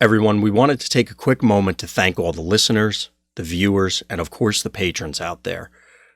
Everyone, we wanted to take a quick moment to thank all the listeners, the viewers, and of course the patrons out there.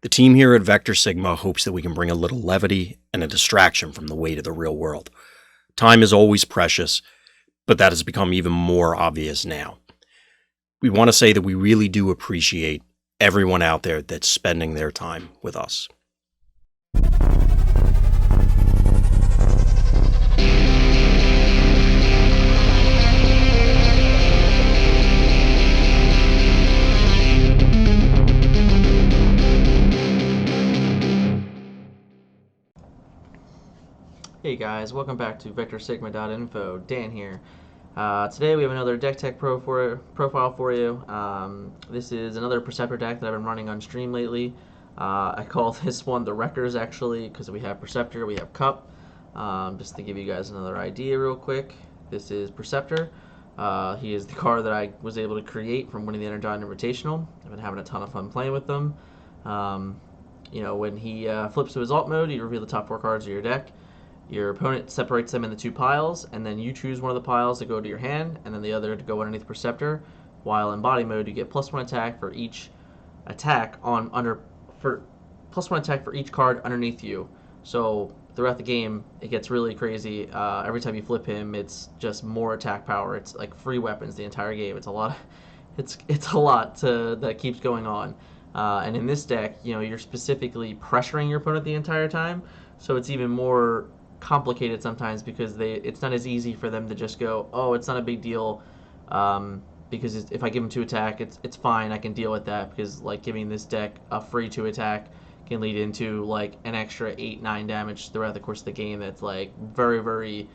The team here at Vectorsigma hopes that we can bring a little levity and a distraction from the weight of the real world. Time is always precious, but that has become even more obvious now. We want to say that we really do appreciate everyone out there that's spending their time with us. Hey guys, welcome back to Vectorsigma.info. Dan here. Today we have another deck tech profile for you. This is another Perceptor deck that I've been running on stream lately. I call this one the Wreckers actually because we have Perceptor, we have Kup. Just to give you guys another idea real quick, this is Perceptor. He is the card that I was able to create from winning the Energon Invitational. I've been having a ton of fun playing with them. When he flips to his alt mode, you reveal the top 4 cards of your deck. Your opponent separates them into 2 piles, and then you choose one of the piles to go to your hand, and then the other to go underneath Perceptor. While in body mode, you get +1 attack for each attack +1 attack for each card underneath you. So throughout the game, it gets really crazy. Every time you flip him, it's just more attack power. It's like free weapons the entire game. It's a lot. It's a lot that keeps going on. And in this deck, you're specifically pressuring your opponent the entire time, so it's even more complicated sometimes because it's not as easy for them to just go, oh, it's not a big deal, because if I give them 2 attack, it's fine, I can deal with that, because like giving this deck a free 2 attack can lead into like an extra 8-9 damage throughout the course of the game. That's like very, very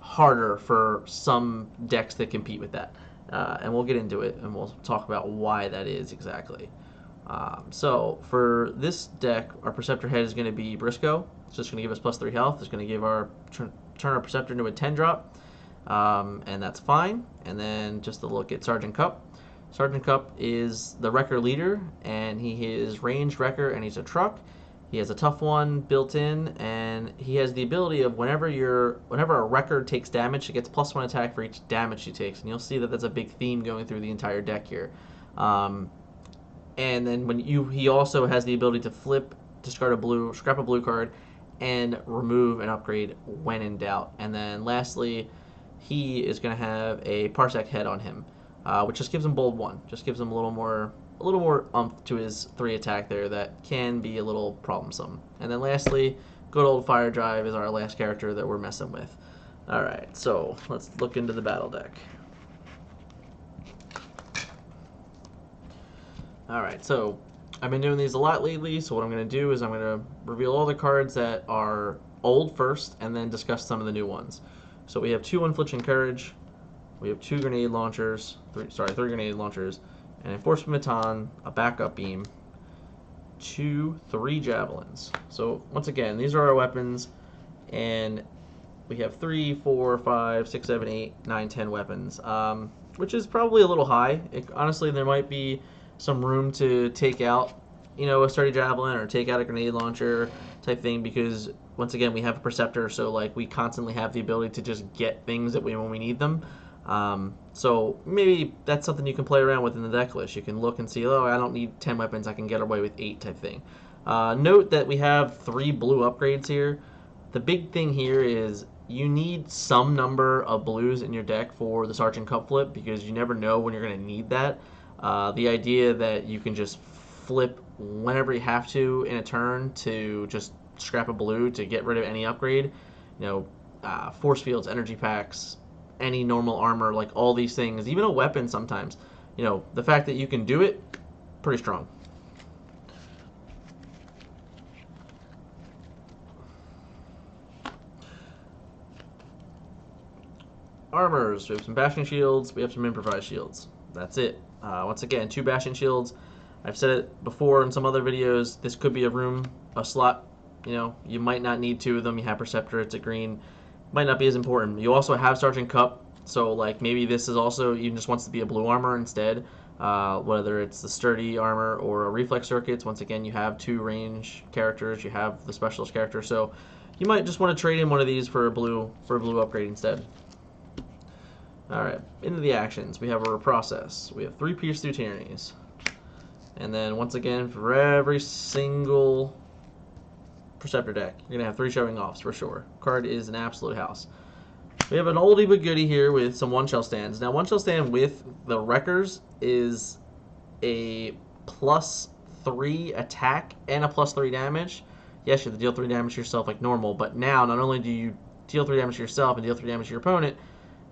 harder for some decks that compete with that, and we'll get into it and we'll talk about why that is exactly. So for this deck, our Perceptor head is going to be Brisko. It's just going to give us +3 health. It's going to give turn our Perceptor into a 10 drop, and that's fine. And then just to look at Sergeant Kup. Sergeant Kup is the Wrecker leader, and he is ranged Wrecker, and he's a truck. He has a tough one built in, and he has the ability of whenever a Wrecker takes damage, it gets +1 attack for each damage he takes. And you'll see that that's a big theme going through the entire deck here. And then he also has the ability to flip, scrap a blue card, and remove an upgrade when in doubt. And then lastly, he is going to have a Parsec head on him, which just gives him bold 1. Just gives him a little more oomph to his 3 attack there that can be a little problemsome. And then lastly, good old Firedrive is our last character that we're messing with. Alright, so let's look into the battle deck. Alright, so I've been doing these a lot lately, so what I'm going to do is I'm going to reveal all the cards that are old first, and then discuss some of the new ones. So we have 2 Infliction Courage, we have 2 grenade launchers, 3 grenade launchers, an Enforcement Baton, a backup beam, 3 javelins. So once again, these are our weapons, and we have 3, 4, 5, 6, 7, 8, 9, 10 weapons, which is probably a little high. Honestly, there might be some room to take out, a sturdy javelin or take out a grenade launcher type thing, because once again we have a Perceptor, so like we constantly have the ability to just get things when we need them. So maybe that's something you can play around with in the deck list. You can look and see, oh, I don't need 10 weapons, I can get away with 8 type thing. Note that we have 3 blue upgrades here. The big thing here is you need some number of blues in your deck for the Sergeant Kup flip, because you never know when you're going to need that. The idea that you can just flip whenever you have to in a turn to just scrap a blue to get rid of any upgrade, force fields, energy packs, any normal armor, like all these things, even a weapon sometimes, the fact that you can do it, pretty strong. Armors, we have some Bastion shields, we have some improvised shields. That's it. Once again, 2 Bastion shields. I've said it before in some other videos, this could be a slot. You might not need 2 of them. You have Perceptor, it's a green. Might not be as important. You also have Sergeant Kup, so like maybe this is also, even just wants to be a blue armor instead. Whether it's the sturdy armor or a reflex circuits. Once again, you have 2 range characters, you have the specialist character, so you might just want to trade in one of these for a blue upgrade instead. Alright, into the actions. We have a reprocess. We have 3 Pierce Through Tyrannies. And then, once again, for every single Perceptor deck, you're going to have 3 showing offs for sure. Card is an absolute house. We have an oldie but goodie here with some one-shell stands. Now, one-shell stand with the Wreckers is a +3 attack and a +3 damage. Yes, you have to deal 3 damage to yourself like normal, but now not only do you deal 3 damage to yourself and deal 3 damage to your opponent,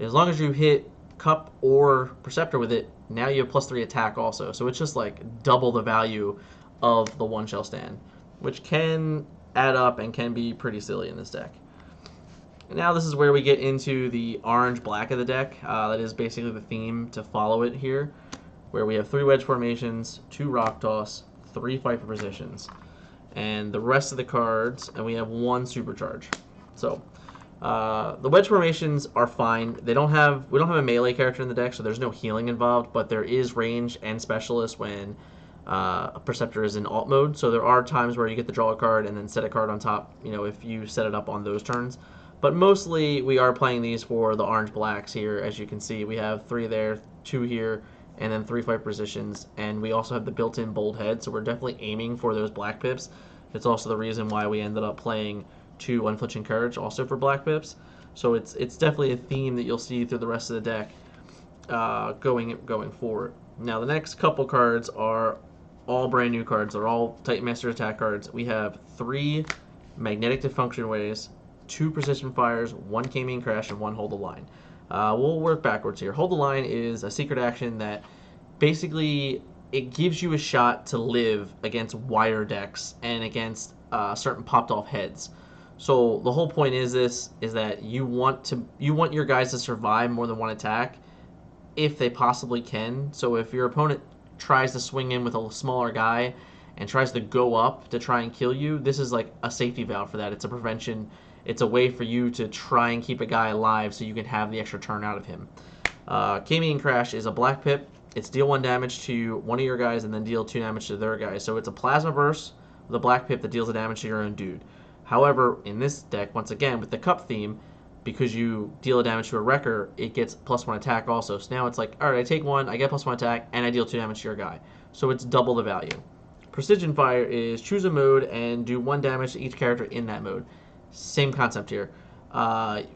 as long as you hit Kup or Perceptor with it, now you have +3 attack also. So it's just like double the value of the one-shell stand, which can add up and can be pretty silly in this deck. And now this is where we get into the orange-black of the deck. That is basically the theme to follow it here, where we have 3 wedge formations, 2 rock toss, 3 fight for positions, and the rest of the cards, and we have 1 supercharge. So the wedge formations are fine. We don't have a melee character in the deck, so there's no healing involved, but there is range and specialist when a Perceptor is in alt mode. So there are times where you get to draw a card and then set a card on top, if you set it up on those turns. But mostly we are playing these for the orange-blacks here. As you can see, we have 3 there, 2 here, and then 3 fight positions. And we also have the built-in bold head, so we're definitely aiming for those black pips. It's also the reason why we ended up playing 2 Unflinching Courage also for black pips. So it's definitely a theme that you'll see through the rest of the deck going forward. Now the next couple cards are all brand new cards. They're all Titan Master attack cards. We have 3 Magnetic Dysfunction Waves, 2 Precision Fires, 1 K-Main Crash, and 1 Hold the Line. We'll work backwards here. Hold the Line is a secret action that basically it gives you a shot to live against wire decks and against certain popped off heads. So the whole point is that you want your guys to survive more than 1 attack if they possibly can. So if your opponent tries to swing in with a smaller guy and tries to go up to try and kill you, this is like a safety valve for that. It's a prevention. It's a way for you to try and keep a guy alive so you can have the extra turn out of him. K-Main Crash is a black pip. It's deal 1 damage to one of your guys and then deal 2 damage to their guys. So it's a plasma burst with a black pip that deals the damage to your own dude. However, in this deck, once again, with the Kup theme, because you deal a damage to a Wrecker, it gets +1 attack also. So now it's like, alright, I take 1, I get +1 attack, and I deal 2 damage to your guy. So it's double the value. Precision Fire is choose a mode and do 1 damage to each character in that mode. Same concept here.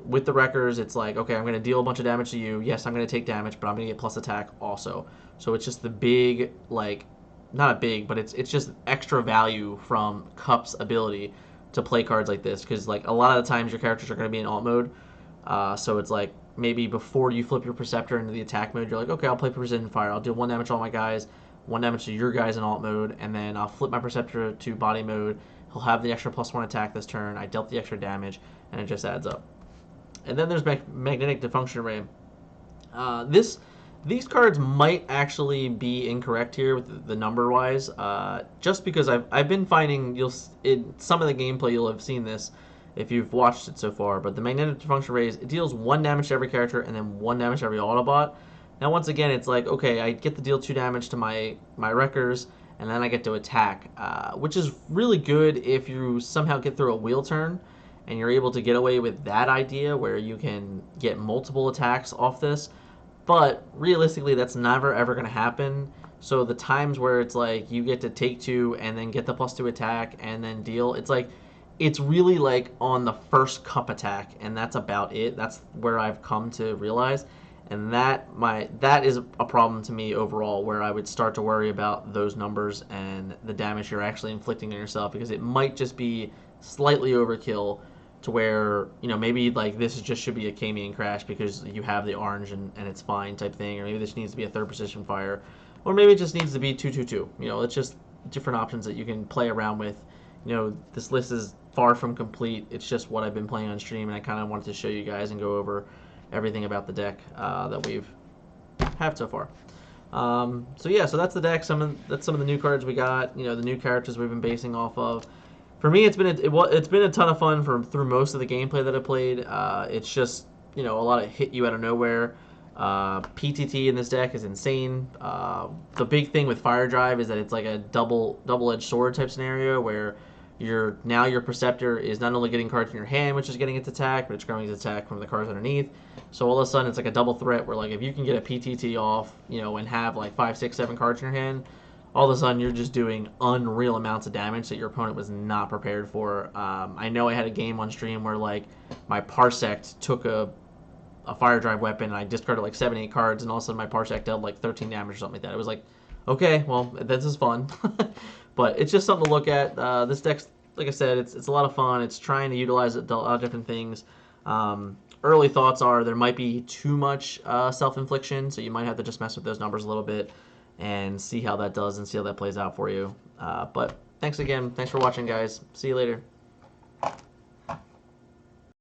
With the Wreckers, it's like, okay, I'm going to deal a bunch of damage to you. Yes, I'm going to take damage, but I'm going to get plus attack also. So it's just the big, like, not a big, but it's just extra value from Kup's ability to play cards like this. Because, like, a lot of the times your characters are going to be in alt mode. So it's like, maybe before you flip your Perceptor into the attack mode, you're like, okay, I'll play Precision Fire. I'll deal 1 damage to all my guys, 1 damage to your guys in alt mode, and then I'll flip my Perceptor to body mode. He'll have the extra +1 attack this turn. I dealt the extra damage, and it just adds up. And then there's Magnetic Dysfunction Ray. These cards might actually be incorrect here with the number-wise, just because I've been finding in some of the gameplay you'll have seen this if you've watched it so far. But the Magnetic Dysfunction Rays, it deals 1 damage to every character and then 1 damage to every Autobot. Now once again, it's like, okay, I get to deal 2 damage to my Wreckers, and then I get to attack, which is really good if you somehow get through a wheel turn and you're able to get away with that idea where you can get multiple attacks off this. But realistically, that's never ever going to happen. So the times where it's like you get to take 2 and then get the +2 attack and then deal, it's really like on the first Kup attack, and that's about it. That's where I've come to realize. And that is a problem to me overall, where I would start to worry about those numbers and the damage you're actually inflicting on yourself, because it might just be slightly overkill to where, maybe like this just should be a K-Main Crash because you have the orange and it's fine type thing, or maybe this needs to be a 3rd Precision Fire, or maybe it just needs to be 2/2/2. It's just different options that you can play around with. This list is far from complete. It's just what I've been playing on stream, and I kind of wanted to show you guys and go over everything about the deck that we've had so far. So that's the deck. That's some of the new cards we got. The new characters we've been basing off of. For me, it's been a ton of fun through most of the gameplay that I played. It's just a lot of hit you out of nowhere. PTT in this deck is insane. The big thing with Firedrive is that it's like a double-edged sword type scenario where Now your Perceptor is not only getting cards in your hand, which is getting its attack, but it's growing its attack from the cards underneath. So all of a sudden, it's like a double threat where, like, if you can get a PTT off, and have like 5, 6, 7 cards in your hand, all of a sudden you're just doing unreal amounts of damage that your opponent was not prepared for. I know I had a game on stream where, like, my Parsec took a Firedrive weapon, and I discarded like 7, 8 cards, and all of a sudden my Parsec dealt like 13 damage or something like that. It was like, okay, well, this is fun. But it's just something to look at. This deck, like I said, it's a lot of fun. It's trying to utilize a lot of different things. Early thoughts are there might be too much Self Infliction, so you might have to just mess with those numbers a little bit and see how that does and see how that plays out for you. But thanks again. Thanks for watching, guys. See you later.